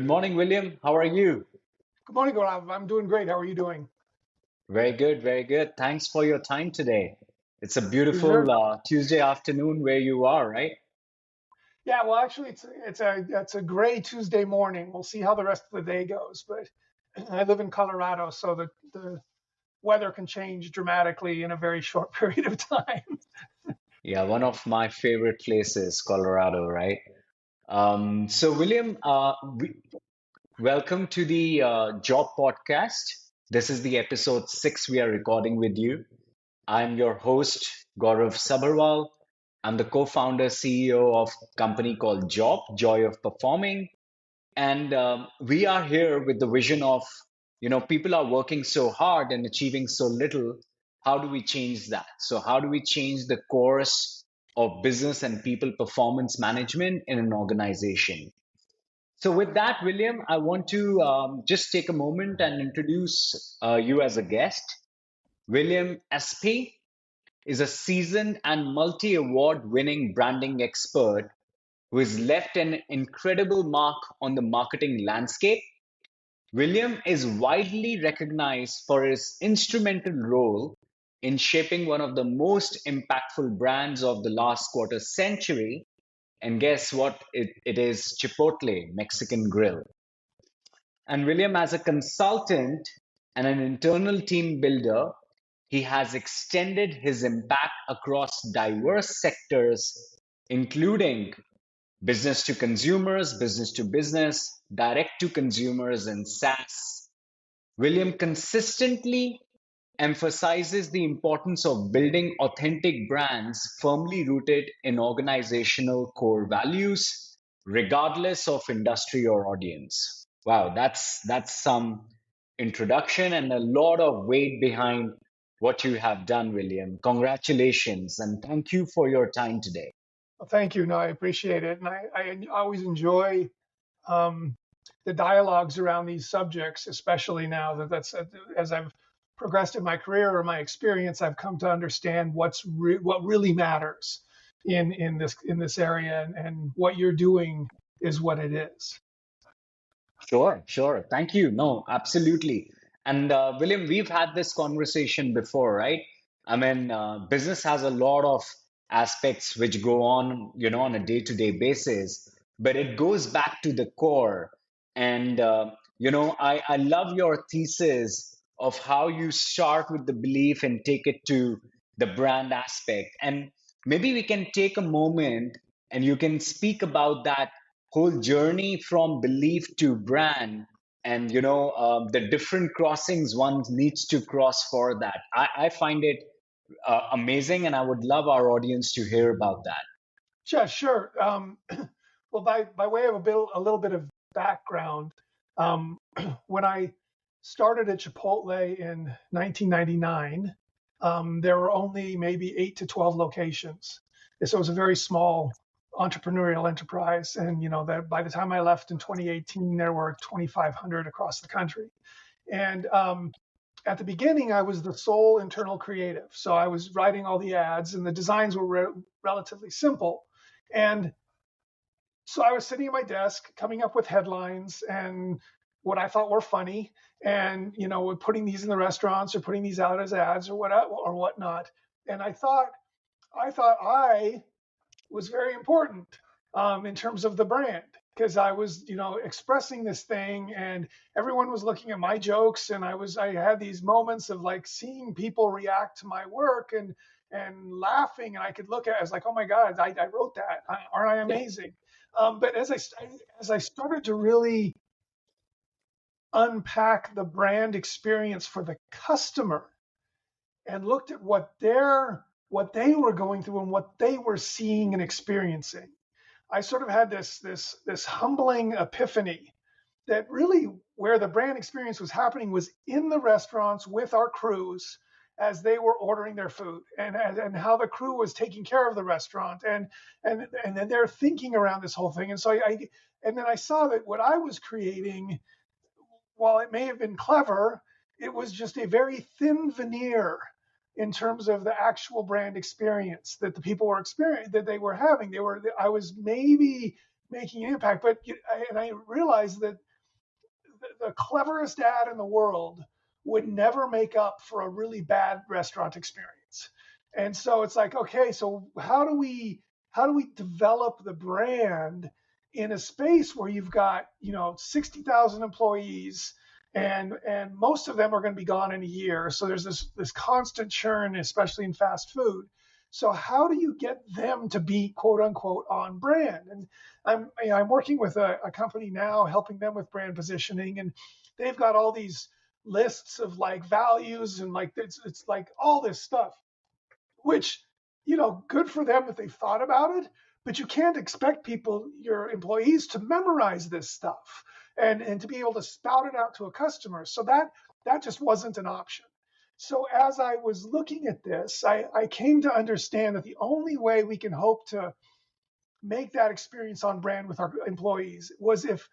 morning, William. How are you? Good morning, Gaurav. I'm doing great. How are you doing? Very good, very good. Thanks for your time today. It's a You're very beautiful Tuesday afternoon where you are, right? yeah. Well, actually, it's a gray Tuesday morning. We'll see how the rest of the day goes. But I live in Colorado, so the weather can change dramatically in a very short period of time. Yeah, one of my favorite places, Colorado, right? So, William, welcome to the JOP podcast. This is the episode 6 we are recording with you. I'm your host, Gaurav Sabharwal. I'm the co-founder, CEO of a company called JOP, Joy of Performing. And we are here with the vision of, people are working so hard and achieving so little. How do we change that? So, how do we change the course of business and people performance management in an organization? So, with that, William, I want to just take a moment and introduce you as a guest. William Espey is a seasoned and multi award winning branding expert who has left an incredible mark on the marketing landscape. William is widely recognized for his instrumental role in shaping one of the most impactful brands of the last quarter century. And guess what? It is Chipotle Mexican Grill. And William, as a consultant and an internal team builder, he has extended his impact across diverse sectors, including business to consumers, business to business, direct to consumers, and SaaS. William consistently emphasizes the importance of building authentic brands firmly rooted in organizational core values, regardless of industry or audience. Wow, that's some introduction and a lot of weight behind what you have done, William. Congratulations and thank you for your time today. Well, thank you. No, I appreciate it, and I always enjoy um, the dialogues around these subjects, especially now that's as I've progressed in my career or my experience, I've come to understand what really matters in this area, and what you're doing is what it is. Sure, sure. Thank you. No, absolutely. And William, we've had this conversation before, right? I mean, business has a lot of aspects which go on, on a day-to-day basis, but it goes back to the core. And, I love your thesis of how you start with the belief and take it to the brand aspect. And maybe we can take a moment and you can speak about that whole journey from belief to brand and the different crossings one needs to cross for that. I find it amazing and I would love our audience to hear about that. Yeah, sure. Well, by way of a little bit of background, um, when I started at Chipotle in 1999, there were only maybe 8 to 12 locations. So it was a very small entrepreneurial enterprise. And that by the time I left in 2018, there were 2,500 across the country. And at the beginning, I was the sole internal creative. So I was writing all the ads, and the designs were relatively simple. And so I was sitting at my desk coming up with headlines and what I thought were funny, and putting these in the restaurants or putting these out as ads or whatnot. And I thought I was very important in terms of the brand, because I was expressing this thing, and everyone was looking at my jokes, and I had these moments of like seeing people react to my work and laughing, and I could look at it as like, oh my god, I wrote that. Aren't I amazing? But as I started to really unpack the brand experience for the customer and looked at what they were going through and what they were seeing and experiencing, I sort of had this humbling epiphany that really where the brand experience was happening was in the restaurants with our crews as they were ordering their food, and how the crew was taking care of the restaurant, and then they're thinking around this whole thing. And so and then I saw that what I was creating, while it may have been clever, it was just a very thin veneer in terms of the actual brand experience that the people were experiencing, that they were having. I was maybe making an impact, and I realized that the cleverest ad in the world would never make up for a really bad restaurant experience. And so it's like, okay, so how do we develop the brand in a space where you've got 60,000 employees, and most of them are going to be gone in a year. So there's this constant churn, especially in fast food. So how do you get them to be quote unquote on brand? And I'm working with a company now, helping them with brand positioning, and they've got all these lists of like values and like it's like all this stuff, which good for them if they've thought about it, but you can't expect people, your employees, to memorize this stuff and to be able to spout it out to a customer. So that just wasn't an option. So as I was looking at this, I came to understand that the only way we can hope to make that experience on brand with our employees was if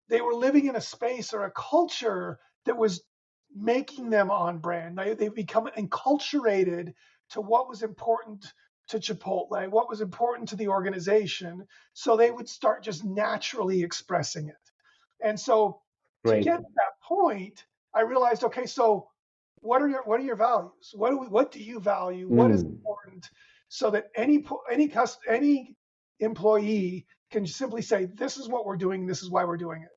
they were living in a space or a culture that was making them on brand. They become enculturated to what was important to Chipotle, what was important to the organization. So they would start just naturally expressing it. And so to Great. get to that point, I realized, okay, so what are your values? What do you value? What is Mm, important? So that any employee can simply say, this is what we're doing, this is why we're doing it,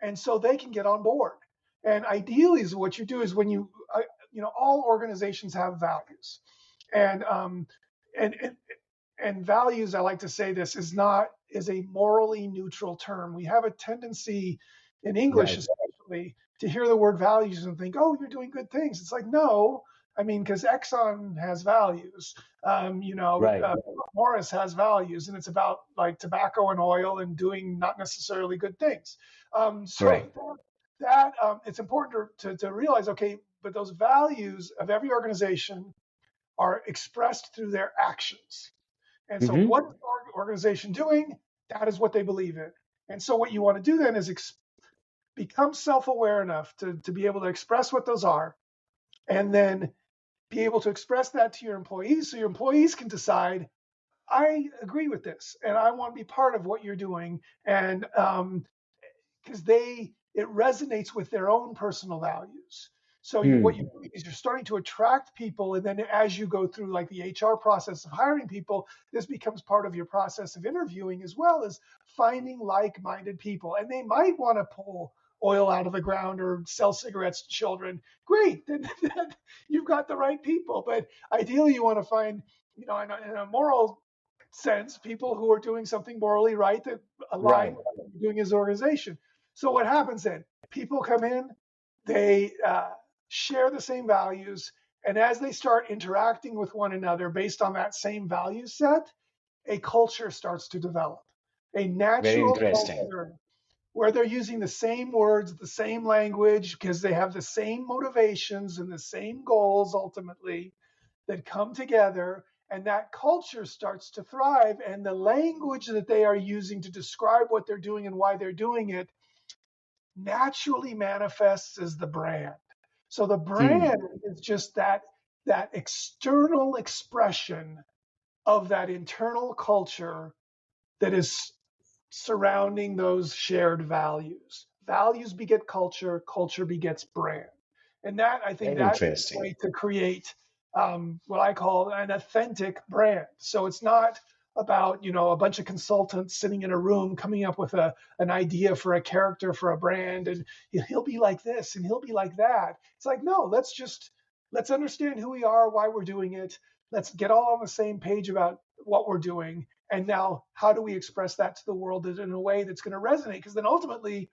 and so they can get on board. And ideally, is what you do is when all organizations have values, and and and values. I like to say this is a morally neutral term. We have a tendency in English, right. especially, to hear the word values and think, oh, you're doing good things. It's like, no, I mean, because Exxon has values, Right. Morris has values, and it's about like tobacco and oil and doing not necessarily good things. So Right. it's important to realize, okay, but those values of every organization are expressed through their actions. And so, Hmm. what is the organization doing? That is what they believe in. And so, what you want to do then is become self aware enough to be able to express what those are, and then be able to express that to your employees so your employees can decide, I agree with this and I want to be part of what you're doing. And because it resonates with their own personal values. So what you Mm, do is you're starting to attract people, and then as you go through like the HR process of hiring people, this becomes part of your process of interviewing as well as finding like-minded people. And they might want to pull oil out of the ground or sell cigarettes to children. Great, then you've got the right people. But ideally, you want to find, in a moral sense, people who are doing something morally right that align right. with what you're doing as an organization. So what happens then? People come in, they share the same values, and as they start interacting with one another based on that same value set, a culture starts to develop, a Very natural interesting. culture where they're using the same words, the same language, because they have the same motivations and the same goals ultimately that come together, and that culture starts to thrive, and the language that they are using to describe what they're doing and why they're doing it naturally manifests as the brand. So the brand Hmm. is just that external expression of that internal culture that is surrounding those shared values. Values beget culture, culture begets brand. And I think Very that is the interesting. way to create what I call an authentic brand. So it's not about, a bunch of consultants sitting in a room coming up with an idea for a character for a brand, and he'll be like this and he'll be like that. It's like, no, let's understand who we are, why we're doing it. Let's get all on the same page about what we're doing, and now, how do we express that to the world in a way that's going to resonate? Because then ultimately,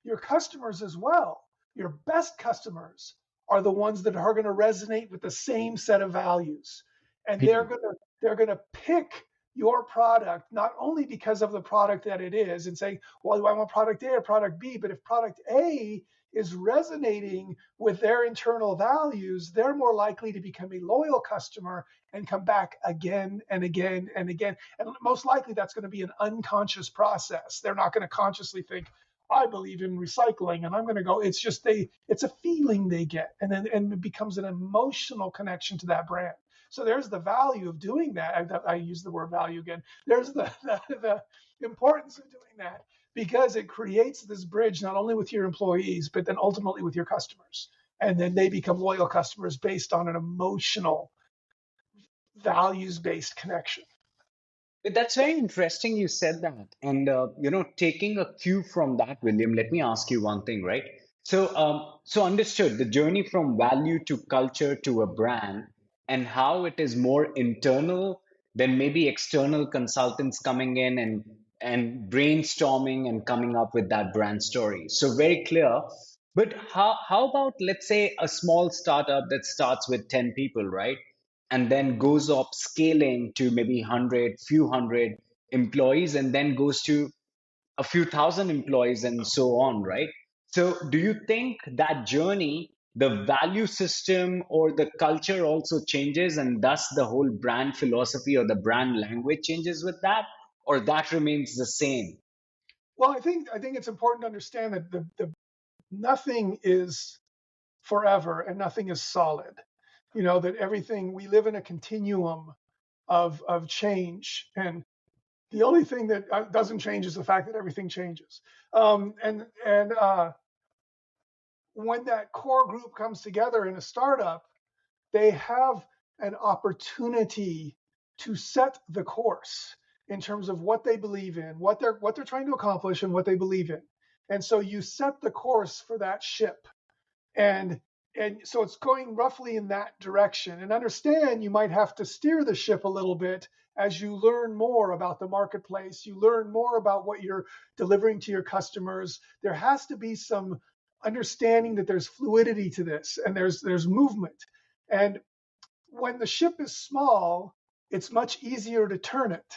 your customers as well, your best customers, are the ones that are going to resonate with the same set of values, and they're Hmm. going to pick your product not only because of the product that it is and say, well, do I want product A or product B? But if product A is resonating with their internal values, they're more likely to become a loyal customer and come back again and again and again. And most likely that's going to be an unconscious process. They're not going to consciously think, I believe in recycling and I'm going to go. It's just it's a feeling they get, and it becomes an emotional connection to that brand. So there's the value of doing that. I use the word value again. There's the importance of doing that. because it creates this bridge not only with your employees, but then ultimately with your customers. And then they become loyal customers based on an emotional, values based connection. That's very interesting you said that. And, taking a cue from that, William, let me ask you one thing, right? So understood the journey from value to culture to a brand and how it is more internal than maybe external consultants coming in and brainstorming and coming up with that brand story. So very clear. But how about, let's say, a small startup that starts with 10 people, right? And then goes up scaling to maybe 100 few hundred employees and then goes to a few thousand employees and so on, right? So do you think that journey, the value system or the culture also changes and thus the whole brand philosophy or the brand language changes with that, or that remains the same? Well, I think it's important to understand that the nothing is forever and nothing is solid. That everything, we live in a continuum of change, and the only thing that doesn't change is the fact that everything changes. And when that core group comes together in a startup, they have an opportunity to set the course in terms of what they believe in, what they're trying to accomplish, and what they believe in. And so you set the course for that ship, and so it's going roughly in that direction. And understand, you might have to steer the ship a little bit as you learn more about the marketplace, you learn more about what you're delivering to your customers. There has to be some understanding that there's fluidity to this, and there's movement. And when the ship is small, it's much easier to turn it.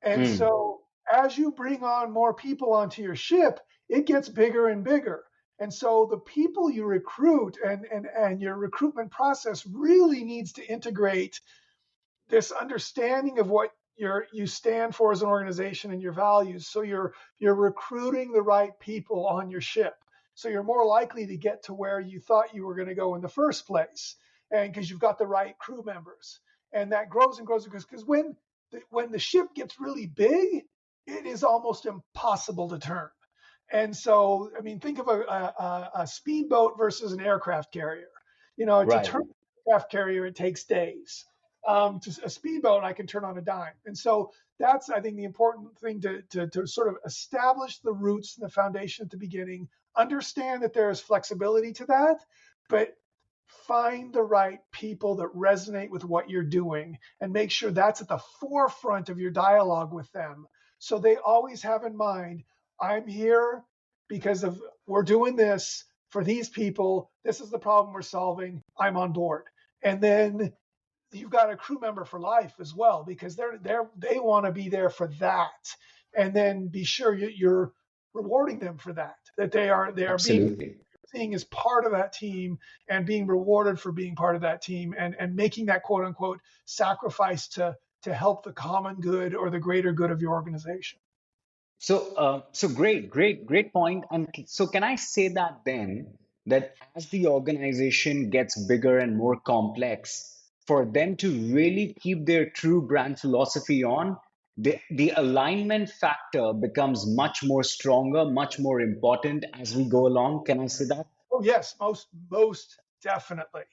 And Hmm. so as you bring on more people onto your ship, it gets bigger and bigger. And so the people you recruit, and your recruitment process really needs to integrate this understanding of what you stand for as an organization and your values. So you're recruiting the right people on your ship. So you're more likely to get to where you thought you were going to go in the first place, and because you've got the right crew members. And that grows and grows because when the ship gets really big, it is almost impossible to turn. And so, I mean, think of a speedboat versus an aircraft carrier. To Right. turn an aircraft carrier, it takes days. To a speedboat, I can turn on a dime. And so that's, I think, the important thing to sort of establish the roots and the foundation at the beginning. Understand that there is flexibility to that, but find the right people that resonate with what you're doing and make sure that's at the forefront of your dialogue with them. So they always have in mind, I'm here because of we're doing this for these people. This is the problem we're solving. I'm on board. And then you've got a crew member for life as well, because they want to be there for that. And then be sure you're rewarding them for that. That they are being Absolutely. seeing as part of that team and being rewarded for being part of that team, and making that quote unquote sacrifice to help the common good or the greater good of your organization. So great point. And so, can I say that then that as the organization gets bigger and more complex, for them to really keep their true brand philosophy on, the alignment factor becomes much more stronger, much more important as we go along. Can I say that? Oh yes, most definitely.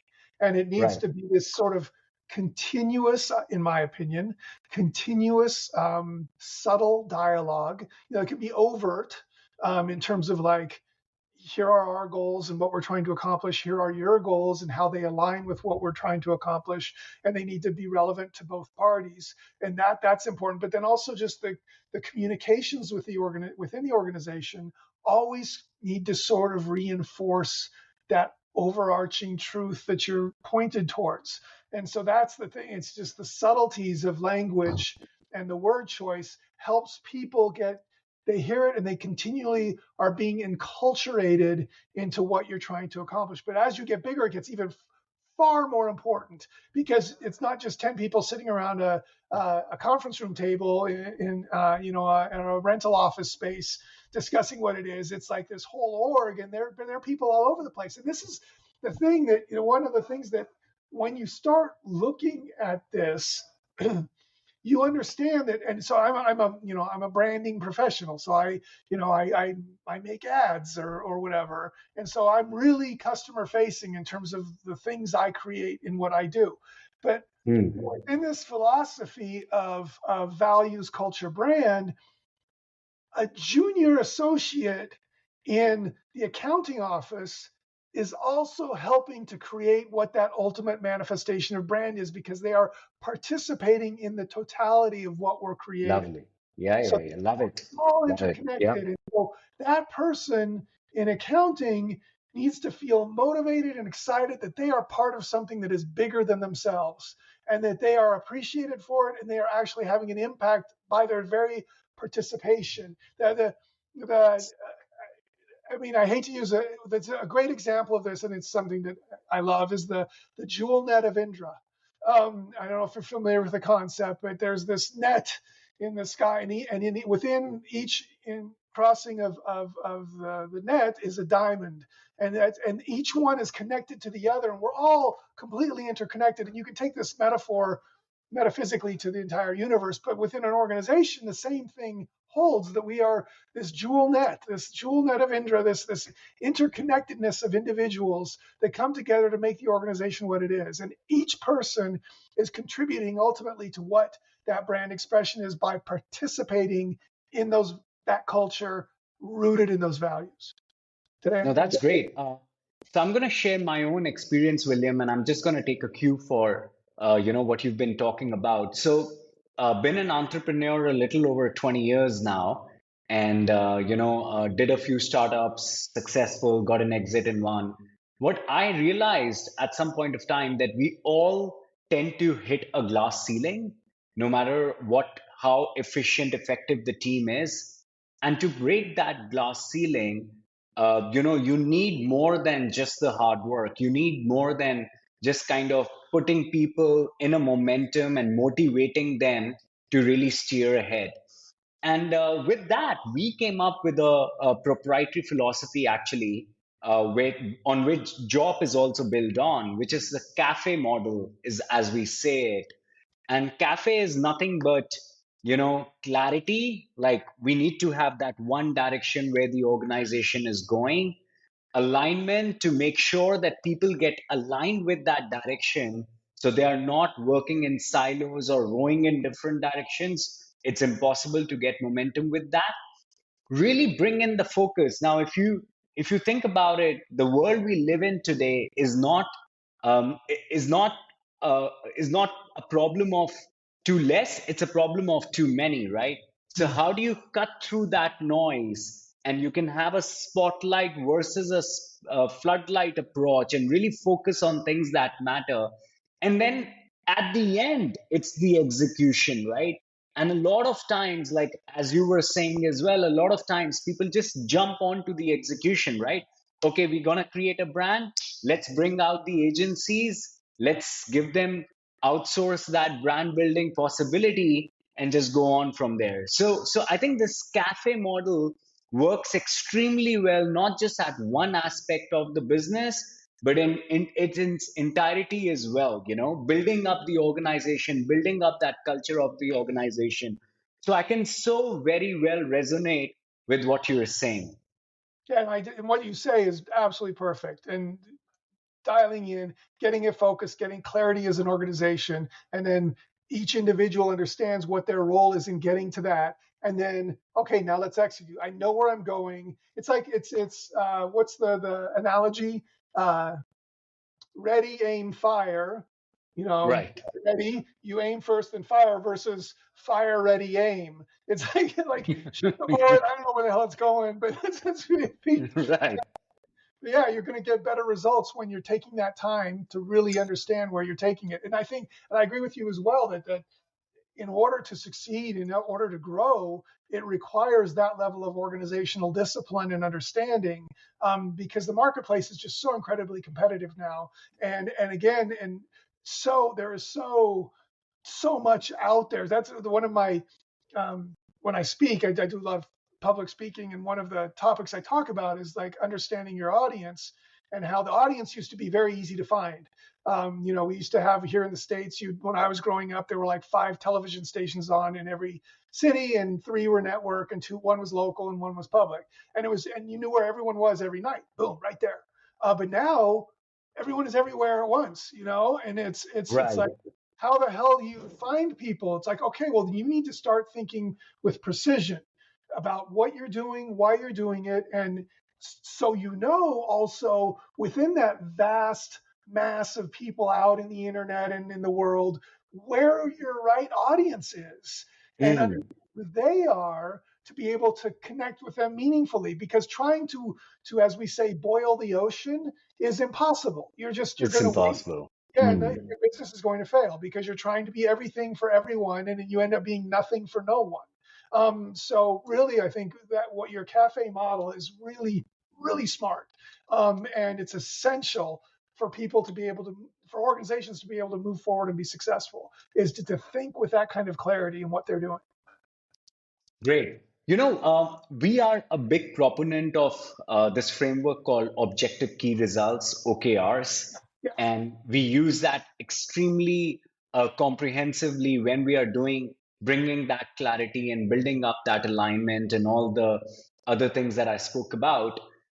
And it needs Right. to be this sort of continuous, in my opinion, continuous, subtle dialogue. It can be overt, in terms of like, here are our goals and what we're trying to accomplish. Here are your goals and how they align with what we're trying to accomplish. And they need to be relevant to both parties. And that's important. But then also just the communications within the organization always need to sort of reinforce that overarching truth that you're pointed towards. And so that's the thing. It's just the subtleties of language and the word choice helps people they hear it and they continually are being enculturated into what you're trying to accomplish. But as you get bigger, it gets even far more important, because it's not just 10 people sitting around a conference room table in a rental office space discussing what it is. It's like this whole org, and there are people all over the place. And this is the thing that, one of the things that when you start looking at this, you understand that. And so I'm a branding professional. So I make ads or whatever. And so I'm really customer facing in terms of the things I create in what I do. But Hmm. in this philosophy of values, culture, brand, a junior associate in the accounting office is also helping to create what that ultimate manifestation of brand is, because they are participating in the totality of what we're creating. Lovely. Yeah, So yeah, yeah. Love it. it's all Love it. Yeah. interconnected. And so that person in accounting needs to feel motivated and excited that they are part of something that is bigger than themselves, and that they are appreciated for it, and they are actually having an impact by their very participation. The I mean, I hate to use that's a great example of this, and it's something that I love, is the jewel net of Indra. I don't know if you're familiar with the concept, but there's this net in the sky, within each crossing of the net is a diamond, and each one is connected to the other, and we're all completely interconnected. And you can take this metaphor metaphysically to the entire universe, but within an organization, the same thing holds, that we are this jewel net of Indra, this interconnectedness of individuals that come together to make the organization what it is. And each person is contributing ultimately to what that brand expression is by participating in that culture rooted in those values. Did I? No, that's great. So I'm going to share my own experience, William, and I'm just going to take a cue for what you've been talking about. So, been an entrepreneur a little over 20 years now, and did a few startups, successful, got an exit in one. What I realized at some point of time, that we all tend to hit a glass ceiling, no matter how efficient, effective the team is, and to break that glass ceiling, you need more than just the hard work. You need more than just kind of putting people in a momentum and motivating them to really steer ahead. And with that, we came up with a proprietary philosophy, actually, on which JOP is also built on, which is the cafe model, is as we say it. And cafe is nothing but, clarity. Like, we need to have that one direction where the organization is going, alignment to make sure that people get aligned with that direction, so they are not working in silos or rowing in different directions. It's impossible to get momentum with that. Really bring in the focus. Now, if you think about it, the world we live in today um, is not uh, is not a problem of too less. It's a problem of too many, right? So Mm. how do you cut through that noise, and you can have a spotlight versus a floodlight approach, and really focus on things that matter. And then at the end, it's the execution, right? And a lot of times, like as you were saying as well, a lot of times people just jump onto the execution, right? Okay, we're going to create a brand. Let's bring out the agencies. Let's give them, outsource that brand building possibility, and just go on from there. So I think this cafe model works extremely well, not just at one aspect of the business, but in its entirety as well, building up the organization, building up that culture of the organization. So I can so very well resonate with what you're saying. Yeah, and what you say is absolutely perfect. And dialing in, getting it focused, getting clarity as an organization, and then each individual understands what their role is in getting to that. And then, okay, now let's execute. I know where I'm going. It's like it's what's the analogy? Uh, Ready, aim, fire. You know, Right. ready, you aim first, then fire, versus fire, ready, aim. It's like shoot the board. I don't know where the hell it's going, but it's really, Right. yeah, you're going to get better results when you're taking that time to really understand where you're taking it. And I think, and I agree with you as well, that in order to succeed, in order to grow, it requires that level of organizational discipline and understanding, because the marketplace is just so incredibly competitive now. And again, and so there is so much out there. That's one of my when I speak, I do a lot of public speaking, and one of the topics I talk about is like understanding your audience. and how the audience used to be very easy to find. We used to have here in the States, when I was growing up, there were like 5 television stations on in every city, and 3 were network, and one was local, and 1 was public. And you knew where everyone was every night. Boom, right there. But now everyone is everywhere at once, and it's Right. like, how the hell do you find people? It's like, okay, well, you need to start thinking with precision about what you're doing, why you're doing it, and so also within that vast mass of people out in the internet and in the world, where your right audience is, and Mm, understand who they are, to be able to connect with them meaningfully. Because trying to, as we say, boil the ocean is impossible. You're it's going to waste. impossible. Yeah, and Mm, your business is going to fail because you're trying to be everything for everyone, and then you end up being nothing for no one. So really, I think that what your cafe model is really, really smart, and it's essential for people to be able to, for organizations to be able to move forward and be successful, is to think with that kind of clarity in what they're doing. great. We are a big proponent of this framework called Objective Key Results, OKRs, Yeah. and we use that extremely comprehensively when we are bringing that clarity and building up that alignment and all the other things that I spoke about.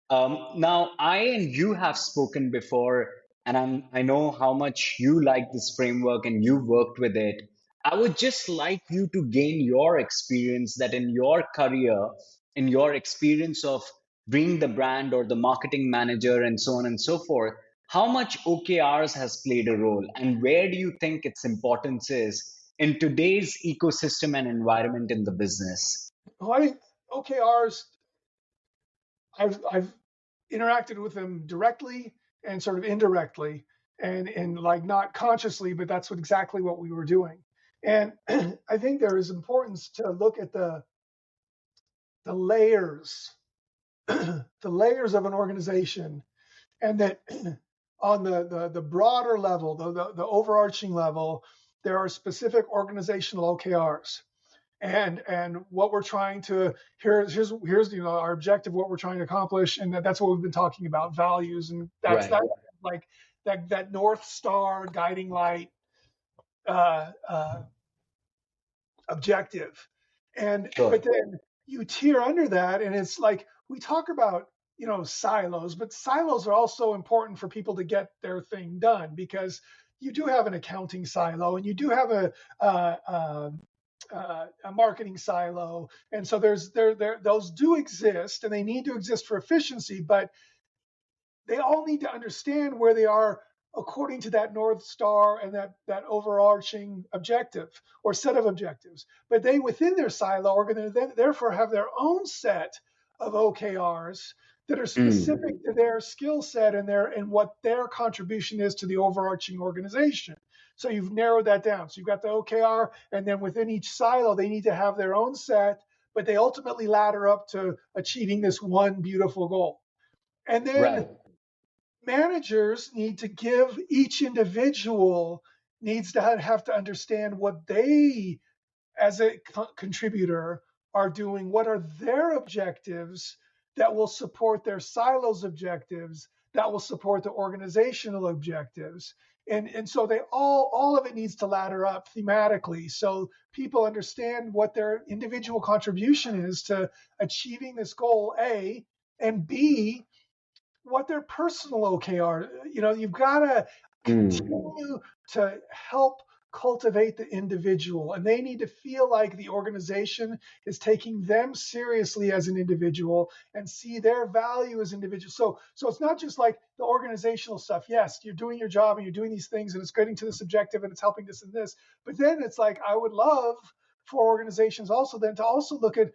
Now, I and you have spoken before, and I know how much you like this framework and you've worked with it. I would just like you to gain your experience that in your career, in your experience of being the brand or the marketing manager and so on and so forth, how much OKRs has played a role and where do you think its importance is in today's ecosystem and environment in the business? Well, I think OKRs, I've interacted with them directly and sort of indirectly, and like not consciously, but that's exactly what we were doing. And I think there is importance to look at the layers, the layers of an organization, and that on the broader level, the overarching level, there are specific organizational OKRs. And what we're trying to, here's our objective, what we're trying to accomplish, and that's what we've been talking about, values, and that's Right. that, like that North Star guiding light, uh, uh, objective. And Sure. but then you tier under that, and it's like, we talk about, silos, but silos are also important for people to get their thing done, because you do have an accounting silo, and you do have a marketing silo, and so those do exist, and they need to exist for efficiency, but they all need to understand where they are according to that North Star and that overarching objective or set of objectives. But they, within their silo, are going to therefore have their own set of OKRs that are Mm, specific to their skill set and what their contribution is to the overarching organization. So you've narrowed that down. So you've got the OKR, and then within each silo, they need to have their own set, but they ultimately ladder up to achieving this one beautiful goal. And then right. managers need to give each individual, needs to have to understand what they, as a contributor, are doing. What are their objectives that will support their silos objectives, that will support the organizational objectives? And so they all of it needs to ladder up thematically, so people understand what their individual contribution is to achieving this goal, A, and B, what their personal OKR. You've got to Mm, continue to help cultivate the individual, and they need to feel like the organization is taking them seriously as an individual and see their value as individuals. So it's not just like the organizational stuff. Yes, you're doing your job and you're doing these things and it's getting to this objective and it's helping this and this, but then it's like, I would love for organizations also then to also look at,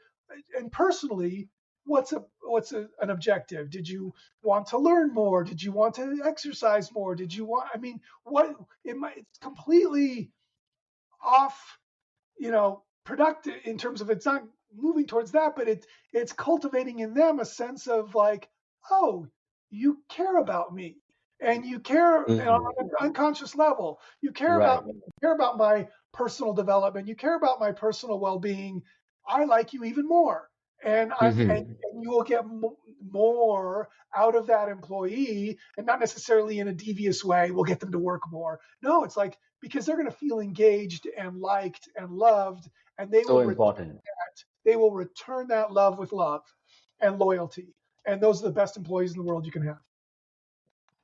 and personally, an objective? Did you want to learn more? Did you want to exercise more? Did you want, I mean, what it's completely off, productive in terms of, it's not moving towards that, but it's cultivating in them a sense of like, oh, you care about me, and you care, and on mhm, an unconscious level, you care right. about me, you care about my personal development, you care about my personal well-being. I like you even more, and Mhm, you will get more out of that employee, and not necessarily in a devious way, we'll get them to work more. No, it's like because they're going to feel engaged and liked and loved, and So important. they will return that love with love and loyalty. And those are the best employees in the world you can have.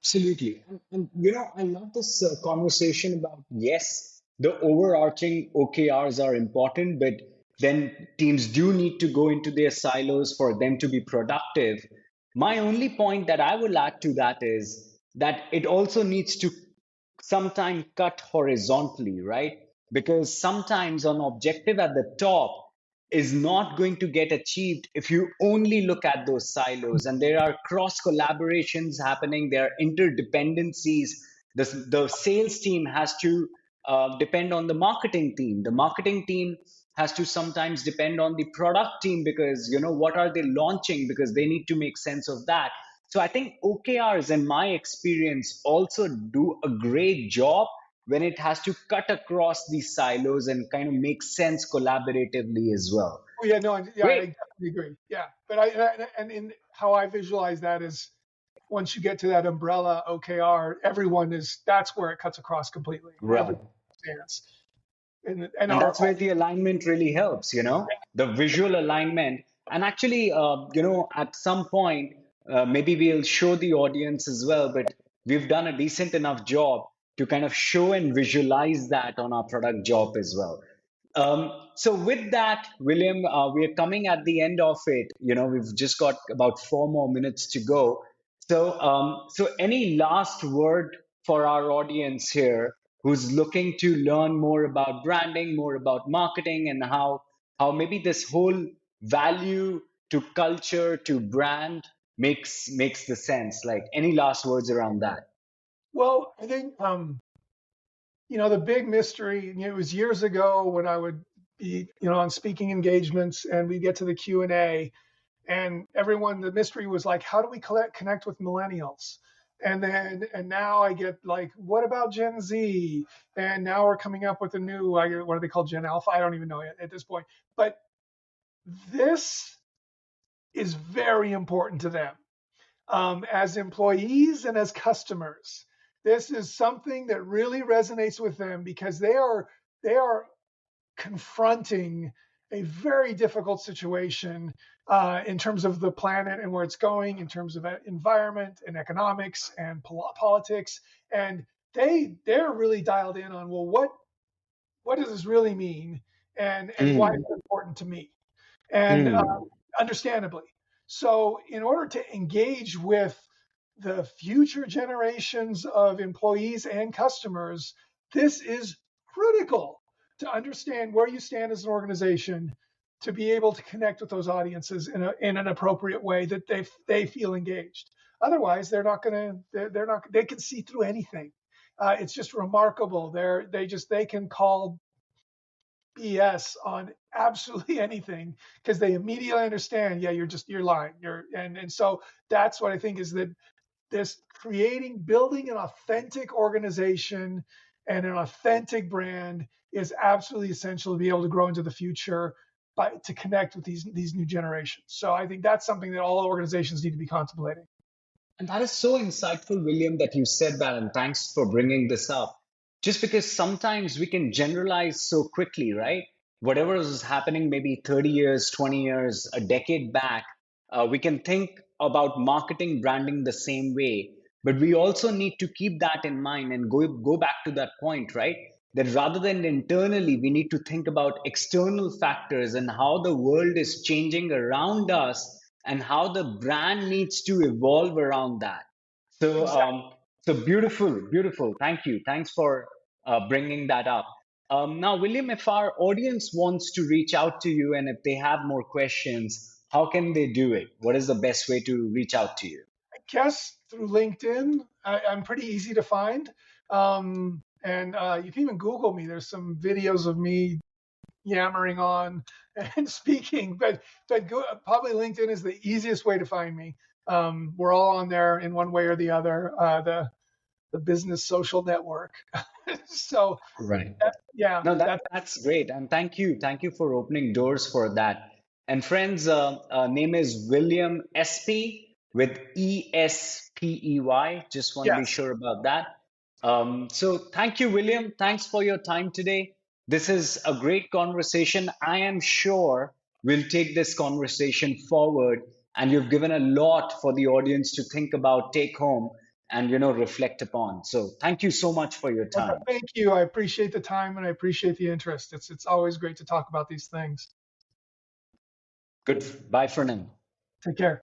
Absolutely. I love this conversation about yes, the overarching OKRs are important, but then teams do need to go into their silos for them to be productive. My only point that I will add to that is that it also needs to sometimes cut horizontally, right? Because sometimes an objective at the top is not going to get achieved if you only look at those silos. And there are cross collaborations happening, there are interdependencies. The sales team has to depend on the marketing team. The marketing team has to sometimes depend on the product team because, what are they launching? Because they need to make sense of that. So I think OKRs, in my experience, also do a great job when it has to cut across these silos and kind of make sense collaboratively as well. Oh yeah, no, yeah, I Great. definitely agree. Yeah, but and in how I visualize that is once you get to that umbrella OKR, everyone is that's where it cuts across completely. Right. Everyone understands, and And our that's where the alignment really helps, the visual alignment. And actually, at some point, maybe we'll show the audience as well, but we've done a decent enough job to kind of show and visualize that on our product job as well. So with that, William, we are coming at the end of it. We've just got about 4 more minutes to go. So any last word for our audience here who's looking to learn more about branding, more about marketing, and how maybe this whole value to culture to brand makes the sense. Like any last words around that? well, I think the big mystery. It was years ago when I would be on speaking engagements and we get to the Q&A, and everyone the mystery was like, how do we connect with millennials? And now I get like, what about Gen Z? And now we're coming up with a new, what are they called, Gen Alpha? I don't even know at this point. But this is very important to them, as employees and as customers. This is something that really resonates with them because they are confronting a very difficult situation in terms of the planet and where it's going, in terms of environment and economics and politics, and they're really dialed in on, well, what does this really mean, and why is Mm, it important to me, and mm, understandably. So, in order to engage with the future generations of employees and customers, this is critical to understand where you stand as an organization, to be able to connect with those audiences in an appropriate way that they feel engaged. Otherwise, they're not they can see through anything. It's just remarkable. They can call BS on absolutely anything because they immediately understand. Yeah, you're lying. And so that's what I think is that this building an authentic organization and an authentic brand is absolutely essential to be able to grow into the future, to connect with these new generations. So I think that's something that all organizations need to be contemplating. And that is so insightful, William, that you said that, and thanks for bringing this up. Just because sometimes we can generalize so quickly, right? Whatever is happening maybe 30 years, 20 years, a decade back, we can think about marketing, branding the same way. But we also need to keep that in mind and go back to that point, right? That rather than internally, we need to think about external factors and how the world is changing around us and how the brand needs to evolve around that. So, Exactly. so beautiful, beautiful. Thank you. Thanks for bringing that up. Now, William, if our audience wants to reach out to you and if they have more questions, how can they do it? What is the best way to reach out to you? I guess through LinkedIn, I'm pretty easy to find. And you can even Google me. There's some videos of me yammering on and speaking, but probably LinkedIn is the easiest way to find me. We're all on there in one way or the other. The business social network. So Right. yeah, No, that's that's great, and thank you, for opening doors for that. And friends, name is William Espey. with Espey. Just want to be Yes. sure about that. So thank you, William. Thanks for your time today. This is a great conversation. I am sure we'll take this conversation forward, and you've given a lot for the audience to think about, take home, and reflect upon. So thank you so much for your Well, time. thank you. I appreciate the time and I appreciate the interest. It's always great to talk about these things. Good. Bye for now. Take care.